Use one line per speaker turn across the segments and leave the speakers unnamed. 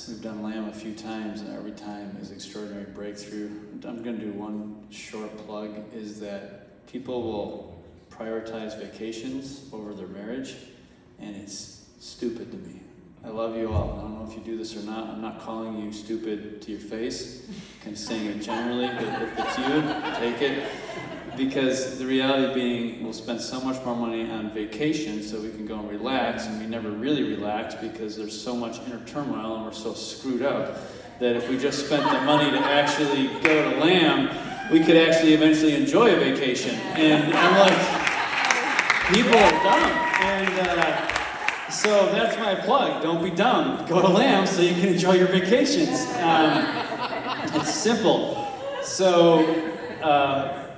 we've done LAM a few times, and every time is extraordinary breakthrough. I'm going to do one short plug, is that people will prioritize vacations over their marriage, and it's stupid to me. I love you all. I don't know if you do this or not. I'm not calling you stupid to your face. I'm saying it generally, but if it's you, take it. Because the reality being, we'll spend so much more money on vacation so we can go and relax, and we never really relax because there's so much inner turmoil and we're so screwed up that if we just spent the money to actually go to LAM, we could actually eventually enjoy a vacation. And I'm like, people are dumb. And so that's my plug. Don't be dumb. Go to LAM so you can enjoy your vacations. It's simple. So,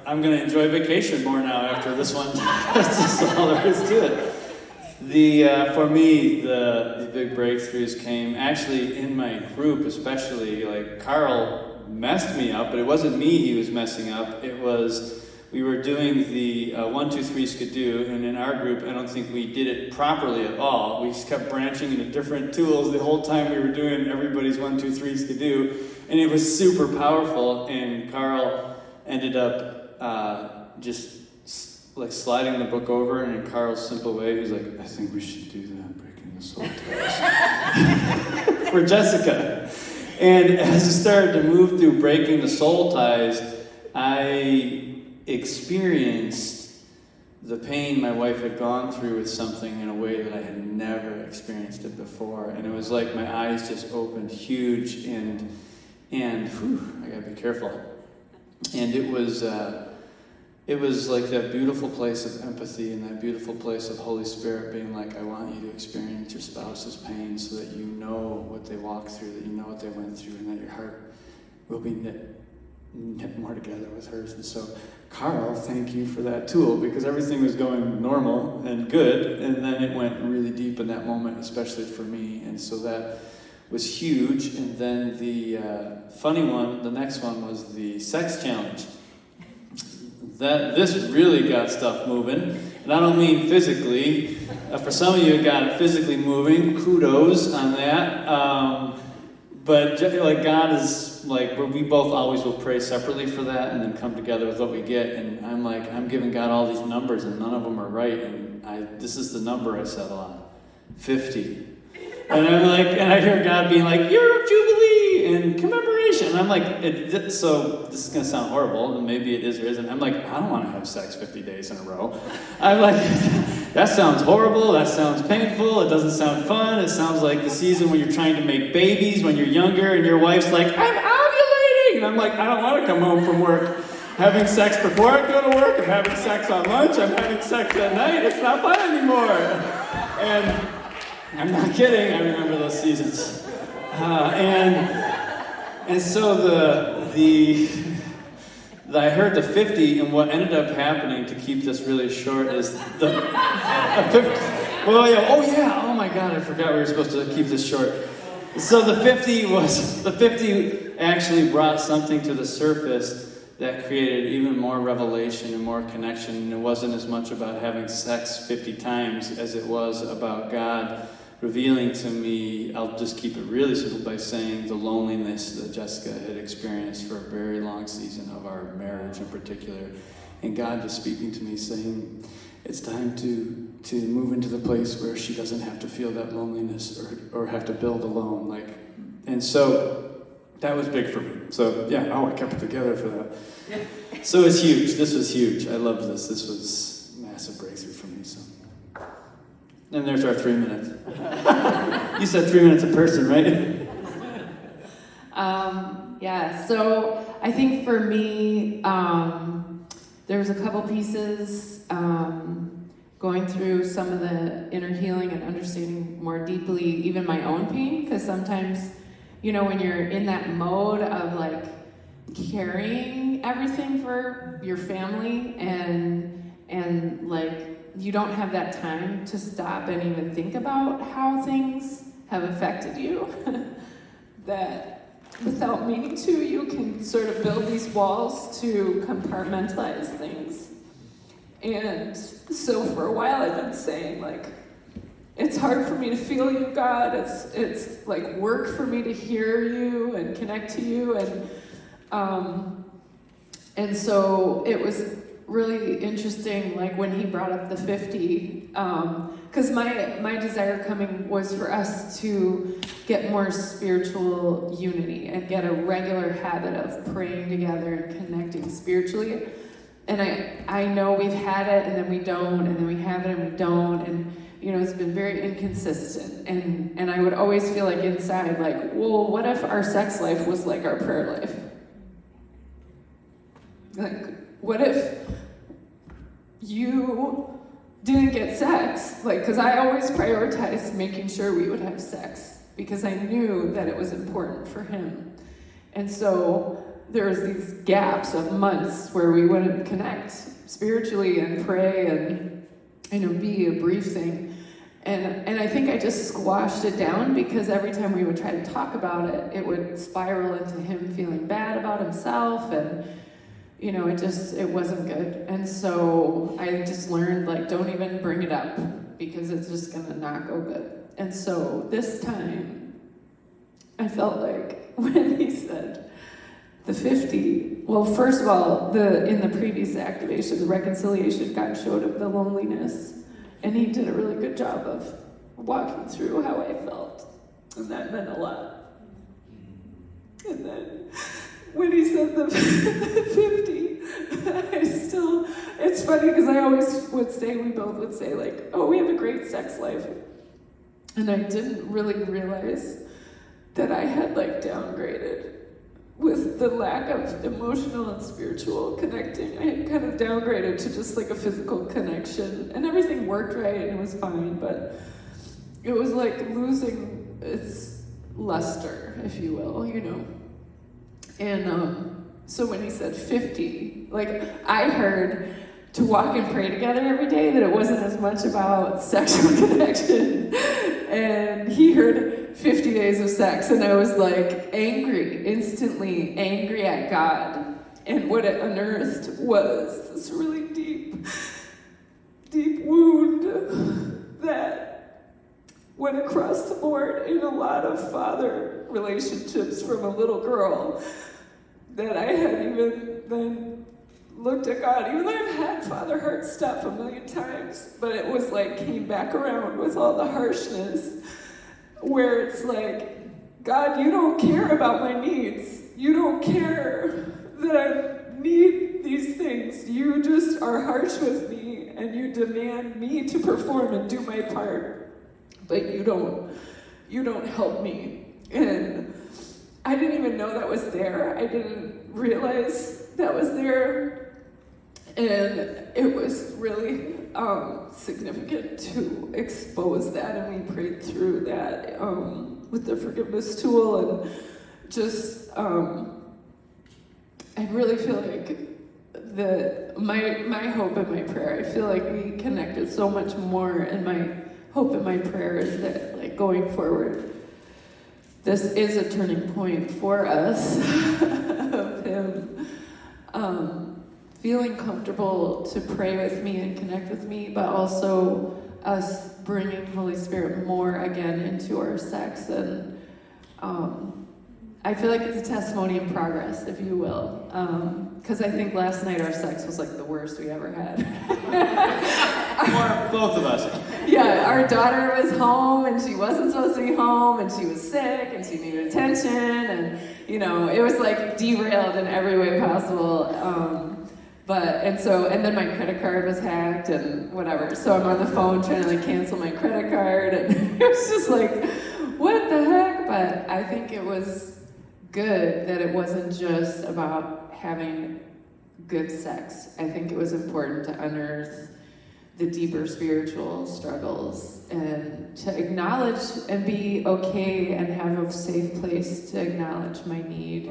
I'm going to enjoy vacation more now after this one. That's just all there is to it. For me, the big breakthroughs came actually in my group, especially. Like, Carl messed me up, but it wasn't me he was messing up. It was, we were doing the 1, 2, 3 skidoo, and in our group, I don't think we did it properly at all. We just kept branching into different tools the whole time we were doing everybody's 1, 2, 3 skidoo, and it was super powerful, and Carl ended up just like sliding the book over, and in Carl's simple way, he's like, I think we should do that, breaking the soul ties for Jessica. And as I started to move through breaking the soul ties, I experienced the pain my wife had gone through with something in a way that I had never experienced it before. And it was like my eyes just opened huge, and whew, I gotta be careful. And it was like that beautiful place of empathy and that beautiful place of Holy Spirit being like, I want you to experience your spouse's pain so that you know what they walked through, that you know what they went through, and that your heart will be knit more together with hers. And so, Carl, thank you for that tool, because everything was going normal and good, and then it went really deep in that moment, especially for me. And so that was huge. And then the funny one, the next one, was the sex challenge. This really got stuff moving, and I don't mean physically. For some of you, it got it physically moving. Kudos on that. But like, God is like, we both always will pray separately for that, and then come together with what we get. And I'm like, I'm giving God all these numbers, and none of them are right. And this is the number I settle on, 50. And I'm like, and I hear God being like, year of Jubilee and commemoration. And I'm like, so this is going to sound horrible, and maybe it is or isn't. I'm like, I don't want to have sex 50 days in a row. I'm like, that sounds horrible. That sounds painful. It doesn't sound fun. It sounds like the season when you're trying to make babies when you're younger, and your wife's like, I'm ovulating. And I'm like, I don't want to come home from work having sex before I go to work. I'm having sex on lunch. I'm having sex at night. It's not fun anymore. And I'm not kidding, I remember those seasons. And so I heard the 50, and what ended up happening, to keep this really short, is oh my God, I forgot we were supposed to keep this short. So the 50 actually brought something to the surface that created even more revelation and more connection. And it wasn't as much about having sex 50 times as it was about God revealing to me, I'll just keep it really simple by saying, the loneliness that Jessica had experienced for a very long season of our marriage in particular. And God just speaking to me saying, it's time to move into the place where she doesn't have to feel that loneliness or have to build alone. And so that was big for me. So yeah, I kept it together for that. So it's huge. This was huge. I loved this. This was a massive breakthrough for me. So. And there's our 3 minutes. You said 3 minutes a person, right?
Yeah, so I think for me, there was a couple pieces going through some of the inner healing and understanding more deeply even my own pain, because sometimes, when you're in that mode of like carrying everything for your family and like, you don't have that time to stop and even think about how things have affected you. That without meaning to, you can sort of build these walls to compartmentalize things. And so for a while I've been saying, like, it's hard for me to feel you, God. It's like work for me to hear you and connect to you. And so it was really interesting, like when he brought up the 50, because my desire coming was for us to get more spiritual unity and get a regular habit of praying together and connecting spiritually. And I know we've had it and then we don't, and then we have it and we don't, and it's been very inconsistent. And I would always feel like inside, like, well, what if our sex life was like our prayer life? Like, what if you didn't get sex? Like, because I always prioritized making sure we would have sex because I knew that it was important for him. And so there was these gaps of months where we wouldn't connect spiritually and pray and be a brief thing. And I think I just squashed it down because every time we would try to talk about it, it would spiral into him feeling bad about himself, and it wasn't good. And so I just learned, like, don't even bring it up because it's just gonna not go good. And so this time, I felt like when he said the 50, well, first of all, in the previous activation, the reconciliation, God showed him the loneliness, and he did a really good job of walking through how I felt, and that meant a lot. And then when he said the 50, it's funny because I always we both would say, like, oh, we have a great sex life. And I didn't really realize that I had, like, downgraded with the lack of emotional and spiritual connecting. I had kind of downgraded to just like a physical connection, and everything worked right and it was fine, but it was like losing its luster, if you will, And so when he said 50, like, I heard to walk and pray together every day, that it wasn't as much about sexual connection. And he heard 50 days of sex, and I was like instantly angry at God. And what it unearthed was this really deep, deep wound that went across the board in a lot of father relationships from a little girl, that I had even then looked at God, even though I've had father heart stuff a million times, but it was like came back around with all the harshness, where it's like, God, you don't care about my needs. You don't care that I need these things. You just are harsh with me, and you demand me to perform and do my part, but you don't help me. And I didn't even know that was there. I didn't realize that was there. And it was really significant to expose that, and we prayed through that with the forgiveness tool, and just I really feel like my hope and my prayer, I feel like we connected so much more, and my hope and my prayer is that, like, going forward, this is a turning point for us of him feeling comfortable to pray with me and connect with me, but also us bringing Holy Spirit more again into our sex. And I feel like it's a testimony in progress, if you will, because I think last night our sex was like the worst we ever had.
Or both of us.
Yeah, our daughter was home, and she wasn't supposed to be home, and she was sick, and she needed attention, and it was like derailed in every way possible. And then my credit card was hacked and whatever. So I'm on the phone trying to, like, cancel my credit card, and it was just like, what the heck? But I think it was good that it wasn't just about having good sex. I think it was important to unearth the deeper spiritual struggles, and to acknowledge and be okay and have a safe place to acknowledge my need.